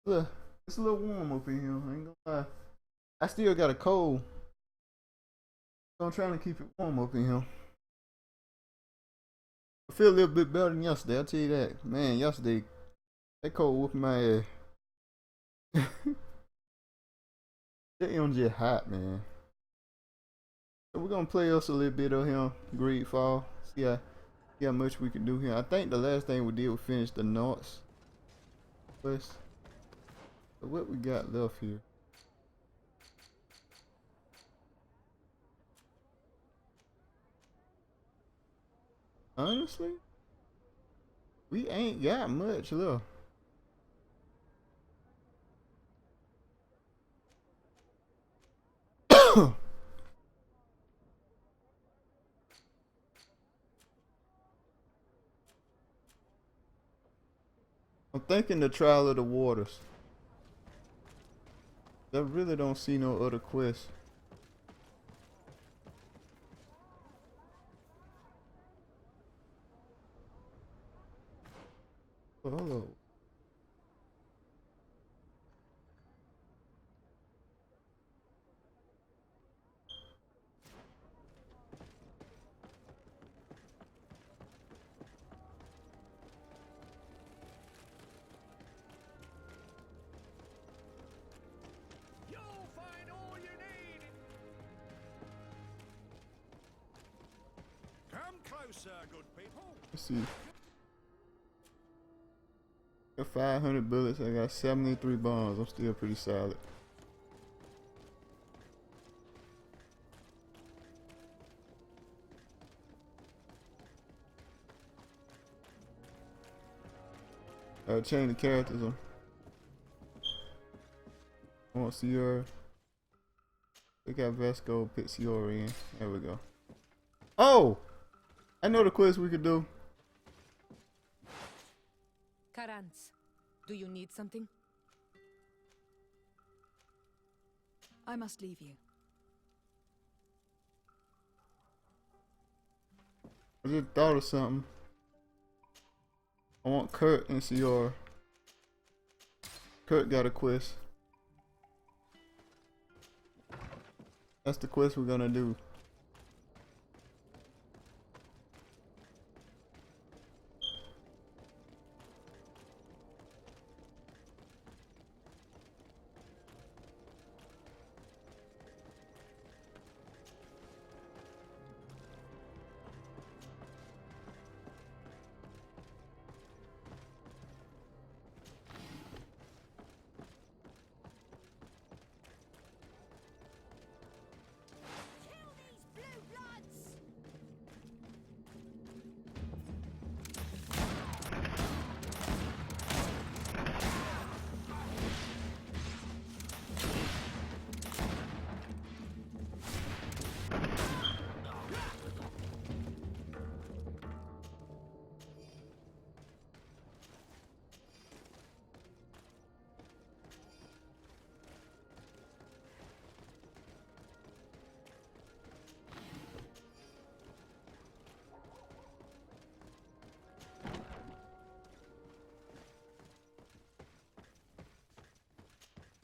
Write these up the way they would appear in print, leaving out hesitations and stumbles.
Look, it's a little warm up in here. I ain't gonna lie. I still got a cold, so I'm trying to keep it warm up in here. I feel a little bit better than yesterday. I'll tell you that. Man, yesterday that cold whooping my ass. That M just hot, man. So we're gonna play us a little bit of him, Greedfall. See how much we can do here. I think the last thing we did was finish the North quest. So what we got left here? Honestly, we ain't got much left. I'm thinking the Trial of the Waters. I really don't see no other quests. Oh, hello. You'll find all you need. Come closer, good people. Let's see. Got 500 bullets. I got 73 bombs. I'm still pretty solid. Change the characters. I want Sierra. They got Vesco, put Sierra in. There we go. Oh! I know the quest we could do. Karans, do you need something? I must leave you. I just thought of something. I want Kurt and Sierra. Kurt got a quest. That's the quest we're gonna do.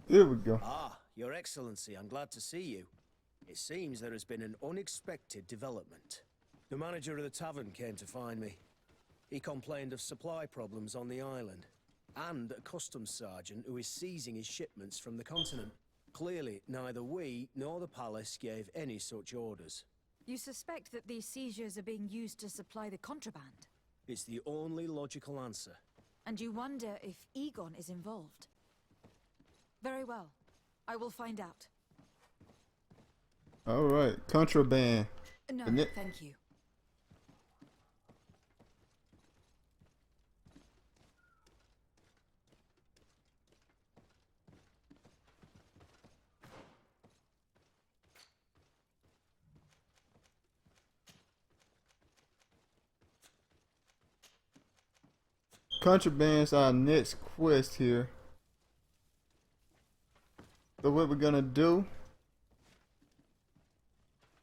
Here we go. Ah, Your Excellency, I'm glad to see you. It seems there has been an unexpected development. The manager of the tavern came to find me. He complained of supply problems on the island, and a customs sergeant who is seizing his shipments from the continent. Clearly, neither we nor the palace gave any such orders. You suspect that these seizures are being used to supply the contraband? It's the only logical answer. And you wonder if Egon is involved? Very well. I will find out. Alright, Contraband. No, thank you. Contraband's our next quest here. So what we're gonna do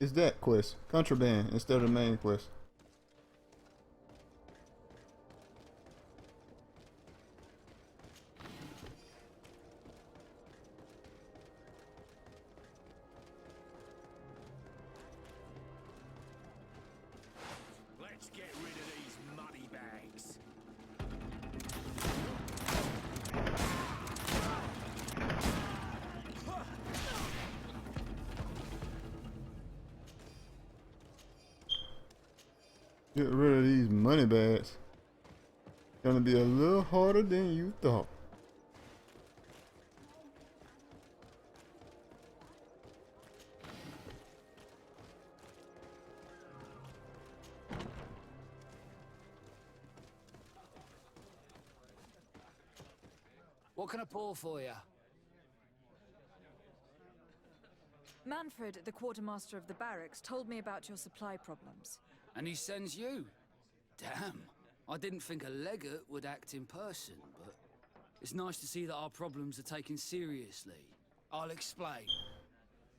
is that quest, Contraband, instead of the main quest. Get rid of these money bags. Gonna be a little harder than you thought. What can I pour for you? Manfred, the quartermaster of the barracks, told me about your supply problems. And he sends you? Damn. I didn't think a legate would act in person, but it's nice to see that our problems are taken seriously. I'll explain.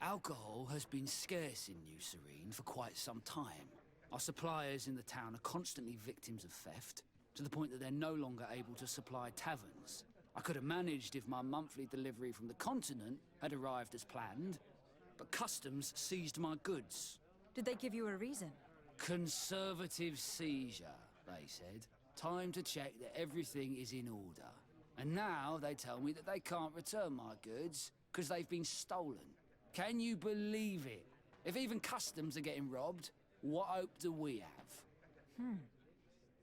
Alcohol has been scarce in New Serene for quite some time. Our suppliers in the town are constantly victims of theft, to the point that they're no longer able to supply taverns. I could have managed if my monthly delivery from the continent had arrived as planned, but customs seized my goods. Did they give you a reason? Conservative seizure, they said. Time to check that everything is in order. And now they tell me that they can't return my goods because they've been stolen. Can you believe it? If even customs are getting robbed, what hope do we have?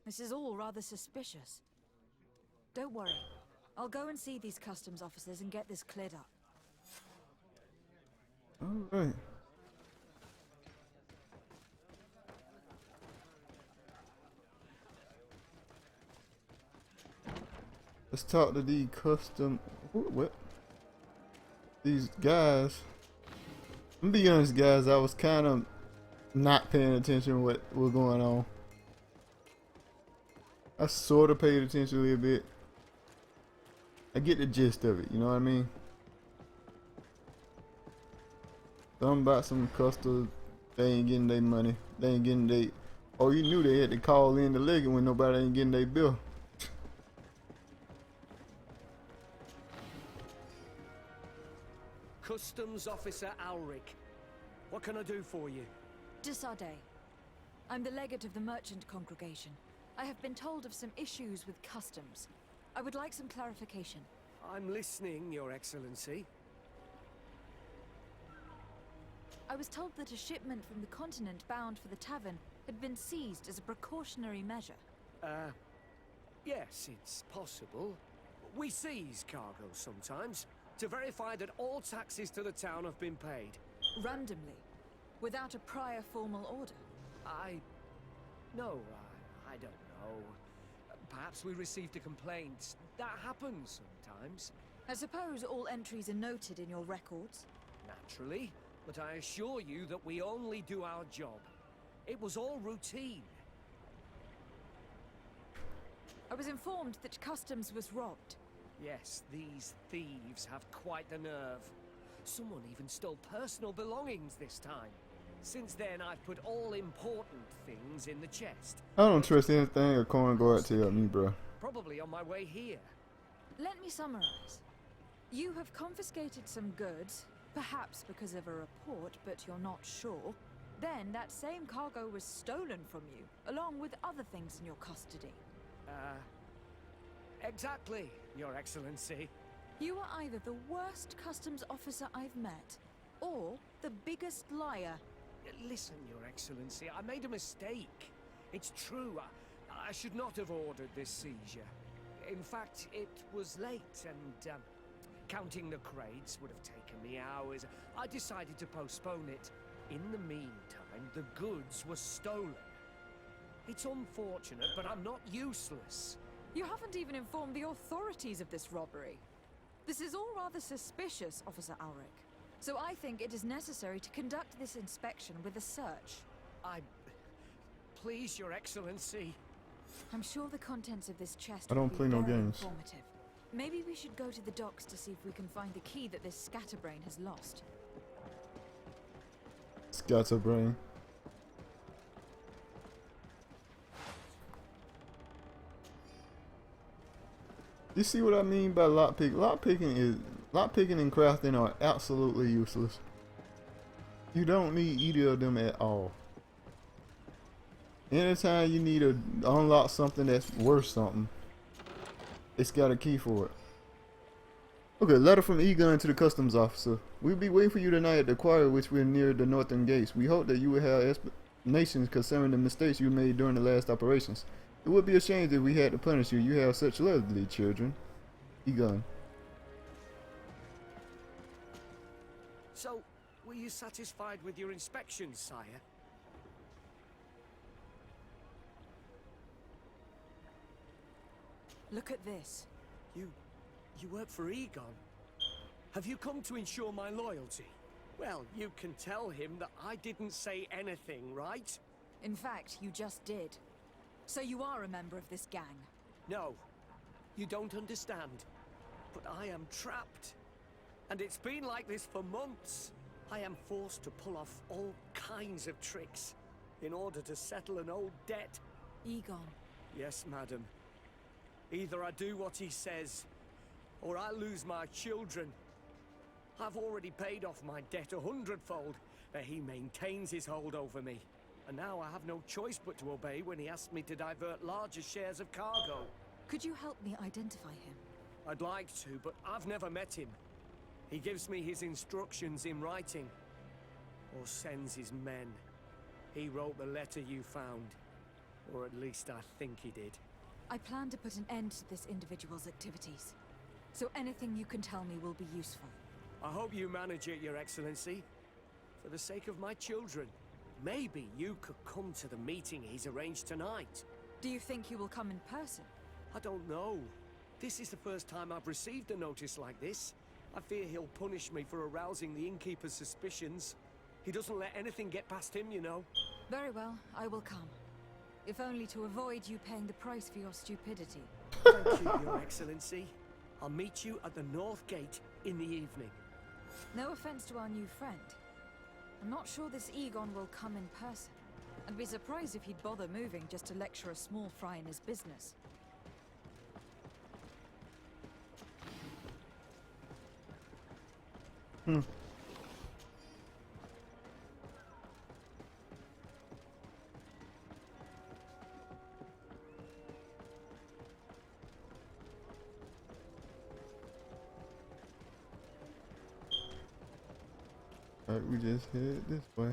This is all rather suspicious. Don't worry. I'll go and see these customs officers and get this cleared up. Alright. Let's talk to the custom. What? These guys. I'm gonna be honest, guys. I was kind of not paying attention to what was going on. I sort of paid attention a little bit. I get the gist of it, you know what I mean? Something about some customers, they ain't getting their money. They ain't getting their. Oh, you knew they had to call in the legate when nobody ain't getting their bill. Customs Officer Alric. What can I do for you? Desardet. I'm the legate of the merchant congregation. I have been told of some issues with customs. I would like some clarification. I'm listening, Your Excellency. I was told that a shipment from the continent bound for the tavern had been seized as a precautionary measure. Yes, it's possible. We seize cargo sometimes, to verify that all taxes to the town have been paid. Randomly, without a prior formal order. No, I don't know. Perhaps we received a complaint. That happens sometimes. I suppose all entries are noted in your records? Naturally, but I assure you that we only do our job. It was all routine. I was informed that customs was robbed. Yes, these thieves have quite the nerve. Someone even stole personal belongings this time. Since then, I've put all important things in the chest. I don't trust anything a corn guard tell me, bro. Probably on my way here. Let me summarize. You have confiscated some goods, perhaps because of a report, but you're not sure. Then that same cargo was stolen from you, along with other things in your custody. Exactly, Your Excellency. You are either the worst customs officer I've met, or the biggest liar. Listen, Your Excellency, I made a mistake. It's true, I should not have ordered this seizure. In fact, it was late, and counting the crates would have taken me hours. I decided to postpone it. In the meantime, the goods were stolen. It's unfortunate, but I'm not useless. You haven't even informed the authorities of this robbery. This is all rather suspicious, Officer Ulrich. So I think it is necessary to conduct this inspection with a search. Please, Your Excellency. I'm sure the contents of this chest I don't will play be no very games. informative. Maybe we should go to the docks to see if we can find the key that this scatterbrain has lost. Scatterbrain. You see what I mean by lockpick? Lockpicking and crafting are absolutely useless. You don't need either of them at all. Anytime you need to unlock something that's worth something, it's got a key for it. Okay, letter from Egon to the customs officer. We'll be waiting for you tonight at the choir, which we're near the northern gates. We hope that you will have nations concerning the mistakes you made during the last operations. It would be a shame if we had to punish you. You have such lovely children. Egon. So, were you satisfied with your inspection, sire? Look at this. You work for Egon? Have you come to ensure my loyalty? Well, you can tell him that I didn't say anything, right? In fact, you just did. So you are a member of this gang. No, you don't understand. But I am trapped. And it's been like this for months. I am forced to pull off all kinds of tricks in order to settle an old debt. Egon. Yes, madam. Either I do what he says, or I lose my children. I've already paid off my debt 100-fold, but he maintains his hold over me. And now I have no choice but to obey when he asks me to divert larger shares of cargo. Could you help me identify him? I'd like to, but I've never met him. He gives me his instructions in writing, or sends his men. He wrote the letter you found, or at least I think he did. I plan to put an end to this individual's activities. So anything you can tell me will be useful. I hope you manage it, Your Excellency. For the sake of my children, maybe you could come to the meeting he's arranged tonight. Do you think he will come in person? I don't know. This is the first time I've received a notice like this. I fear he'll punish me for arousing the innkeeper's suspicions. He doesn't let anything get past him, you know. Very well, I will come. If only to avoid you paying the price for your stupidity. Thank you, Your Excellency. I'll meet you at the North Gate in the evening. No offense to our new friend. I'm not sure this Egon will come in person. I'd be surprised if he'd bother moving just to lecture a small fry in his business. Alright, we just head this way.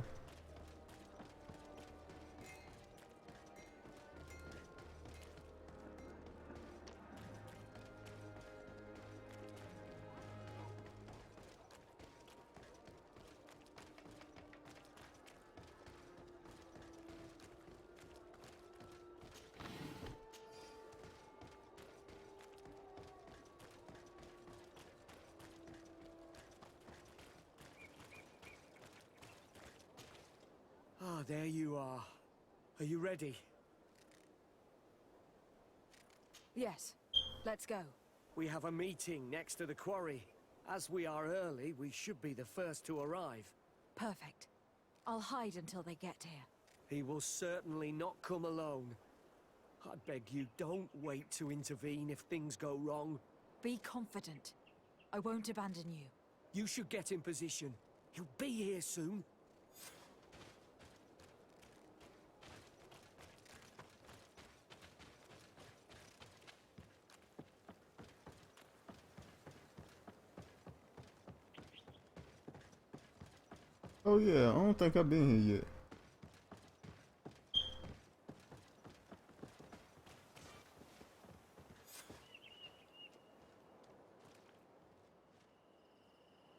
Ah, there you are. Are you ready? Yes, let's go. We have a meeting next to the quarry. As we are early, we should be the first to arrive. Perfect. I'll hide until they get here. He will certainly not come alone. I beg you, don't wait to intervene if things go wrong. Be confident. I won't abandon you. You should get in position. He'll be here soon. Oh yeah, I don't think I've been here yet.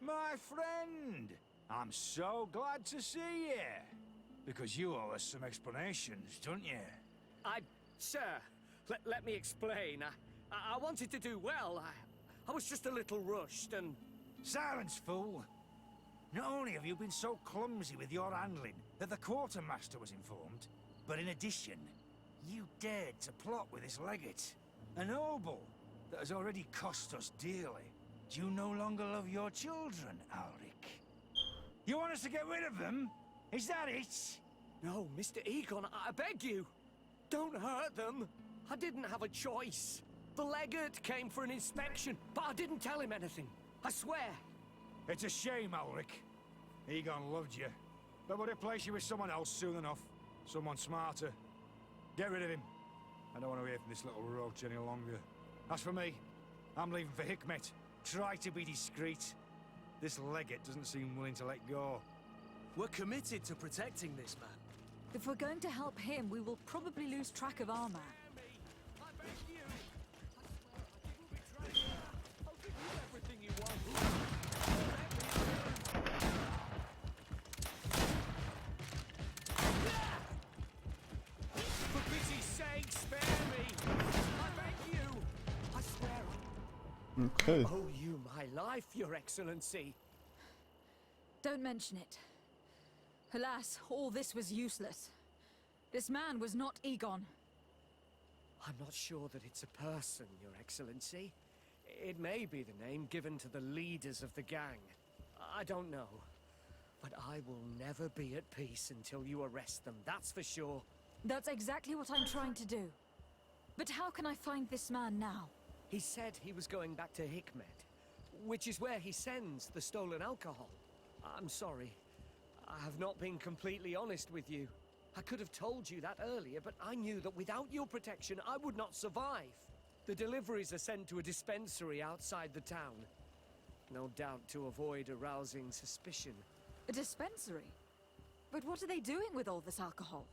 My friend, I'm so glad to see you. Because you owe us some explanations, don't you? Sir, let me explain. I wanted to do well. I was just a little rushed and... Silence, fool. Not only have you been so clumsy with your handling that the quartermaster was informed, but in addition, you dared to plot with this legate, a noble that has already cost us dearly. Do you no longer love your children, Ulrich? You want us to get rid of them? Is that it? No, Mr. Egon, I beg you. Don't hurt them. I didn't have a choice. The legate came for an inspection, but I didn't tell him anything. I swear. It's a shame, Ulrich. Egon loved you, but would replace you with someone else soon enough. Someone smarter. Get rid of him. I don't want to hear from this little roach any longer. As for me, I'm leaving for Hikmet. Try to be discreet. This legate doesn't seem willing to let go. We're committed to protecting this man. If we're going to help him, we will probably lose track of our man. I beg you. I swear I didn't betray you. I'll give you everything you want. For pity's sake, spare me. I beg you. I swear Okay. I owe you my life, Your Excellency. Don't mention it. Alas, all this was useless. This man was not Egon. I'm not sure that it's a person, Your Excellency. It may be the name given to the leaders of the gang. I don't know. But I will never be at peace until you arrest them, that's for sure. That's exactly what I'm trying to do. But how can I find this man now? He said he was going back to Hikmet, which is where he sends the stolen alcohol. I'm sorry. I have not been completely honest with you. I could have told you that earlier, but I knew that without your protection, I would not survive. The deliveries are sent to a dispensary outside the town. No doubt to avoid arousing suspicion. A dispensary? But what are they doing with all this alcohol?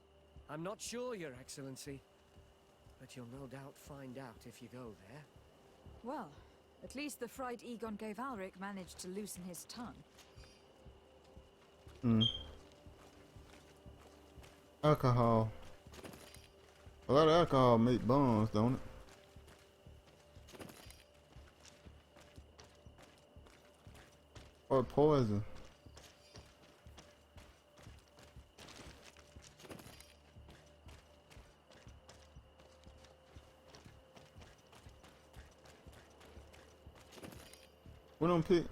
I'm not sure, Your Excellency. But you'll no doubt find out if you go there. Well, at least the fright Egon gave Alric managed to loosen his tongue. Alcohol. A lot of alcohol make bombs, don't it? Or poison. We don't pick.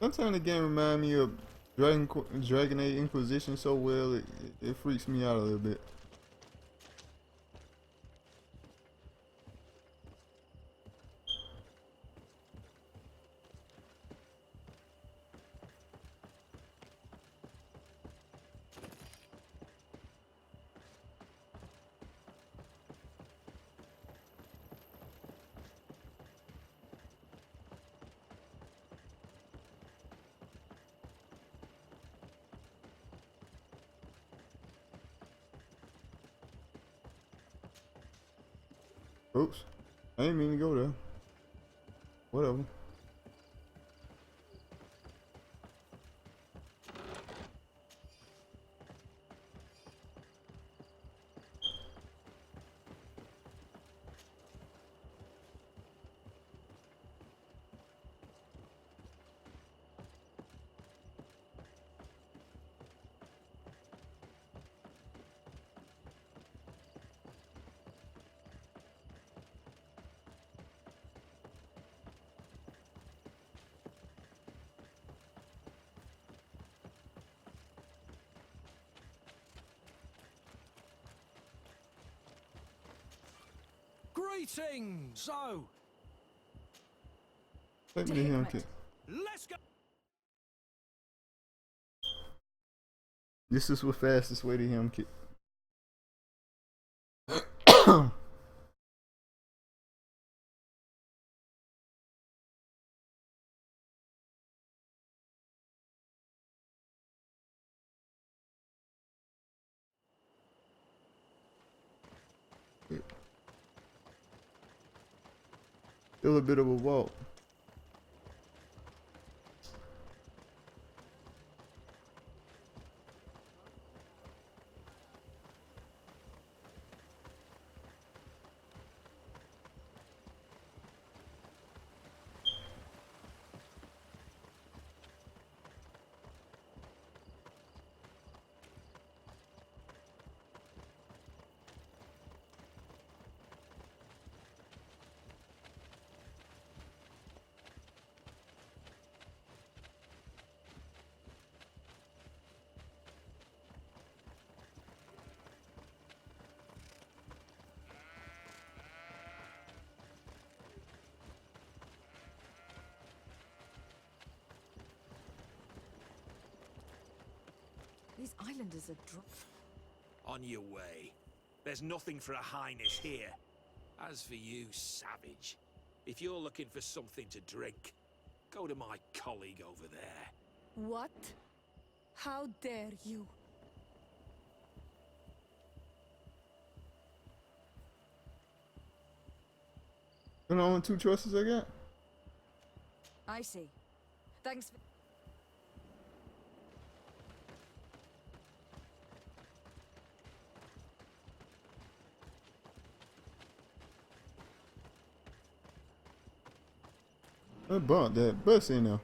Sometimes the game remind me of Dragon Age Inquisition so well it freaks me out a little bit. Oops, I didn't mean to go there. Whatever. Greetings! So, Take me to him, kid. let's go! This is the fastest way to him, kid. Still a bit of a walk. These islanders are drunk. On your way. There's nothing for a highness here. As for you, savage, if you're looking for something to drink, go to my colleague over there. What? How dare you? You know, only two choices I got. I see. Thanks for... I bumped that bus in there.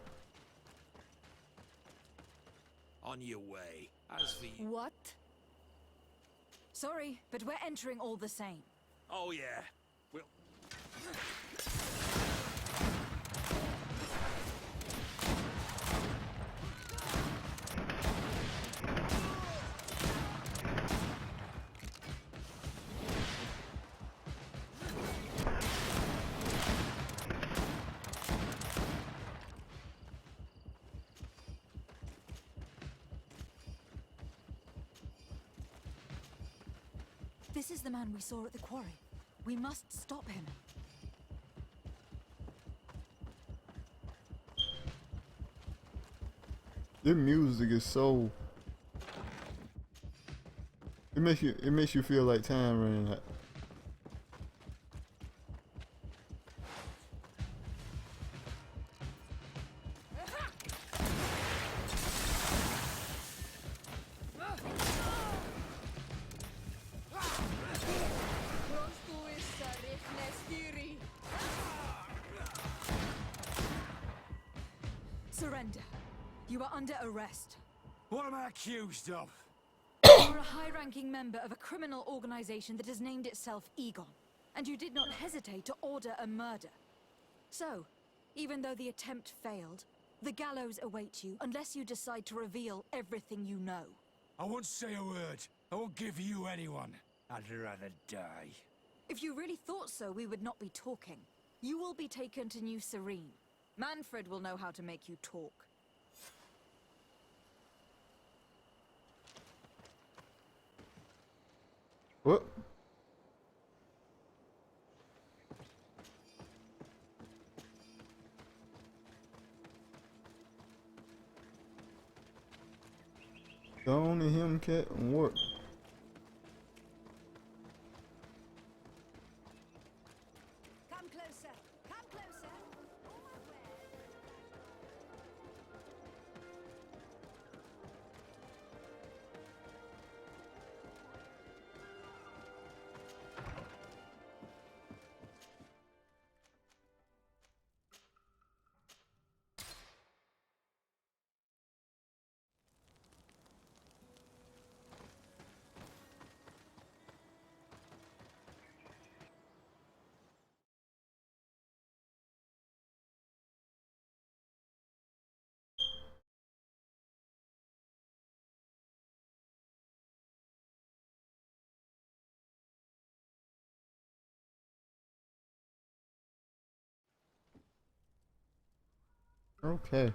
On your way. As for you... What? Sorry, but we're entering all the same. Oh, yeah. Well... This is the man we saw at the quarry. We must stop him. The music is so. It makes you feel like time running out. Surrender. You are under arrest. What am I accused of? You're a high-ranking member of a criminal organization that has named itself Egon, and you did not hesitate to order a murder. So, even though the attempt failed, the gallows awaits you unless you decide to reveal everything you know. I won't say a word. I won't give you anyone. I'd rather die. If you really thought so, we would not be talking. You will be taken to New Serene. Manfred will know how to make you talk. What? Only him, cat, and work. Come closer. Come closer. On my way. Okay.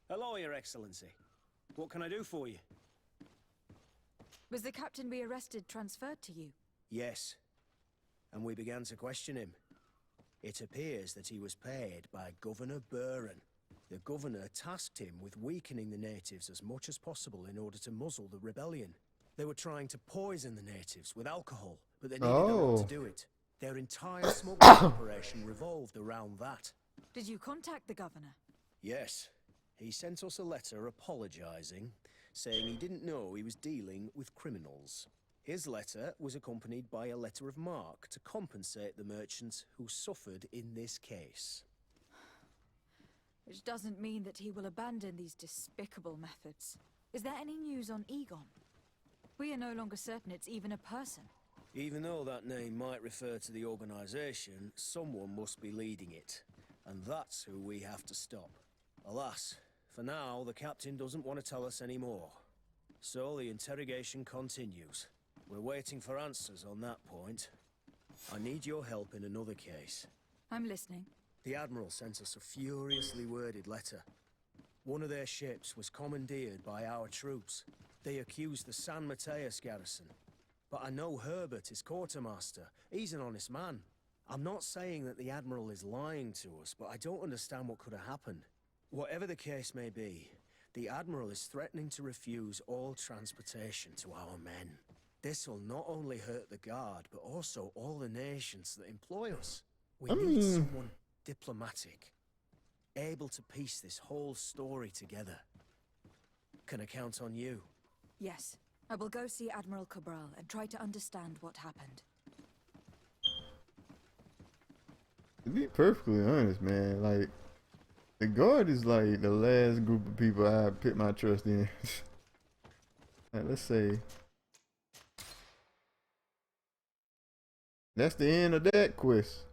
Hello, Your Excellency. What can I do for you? Was the captain we arrested transferred to you? Yes. And we began to question him. It appears that he was paid by Governor Buren. The governor tasked him with weakening the natives as much as possible in order to muzzle the rebellion. They were trying to poison the natives with alcohol, but they needed no one to do it. Their entire smuggling operation revolved around that. Did you contact the governor? Yes. He sent us a letter apologizing, saying he didn't know he was dealing with criminals. His letter was accompanied by a letter of marque to compensate the merchants who suffered in this case. Which doesn't mean that he will abandon these despicable methods. Is there any news on Egon? We are no longer certain it's even a person. Even though that name might refer to the organization, someone must be leading it. And that's who we have to stop. Alas, for now, the captain doesn't want to tell us any more. So the interrogation continues. We're waiting for answers on that point. I need your help in another case. I'm listening. The Admiral sent us a furiously worded letter. One of their ships was commandeered by our troops. They accused the San Mateus garrison. But I know Herbert is quartermaster. He's an honest man. I'm not saying that the Admiral is lying to us, but I don't understand what could have happened. Whatever the case may be, the Admiral is threatening to refuse all transportation to our men. This will not only hurt the Guard, but also all the nations that employ us. We need someone diplomatic, able to piece this whole story together. Can I count on you? Yes. I will go see Admiral Cabral and try to understand what happened. To be perfectly honest, man, like, the Guard is like the last group of people I put my trust in. Like, let's say that's the end of that quest.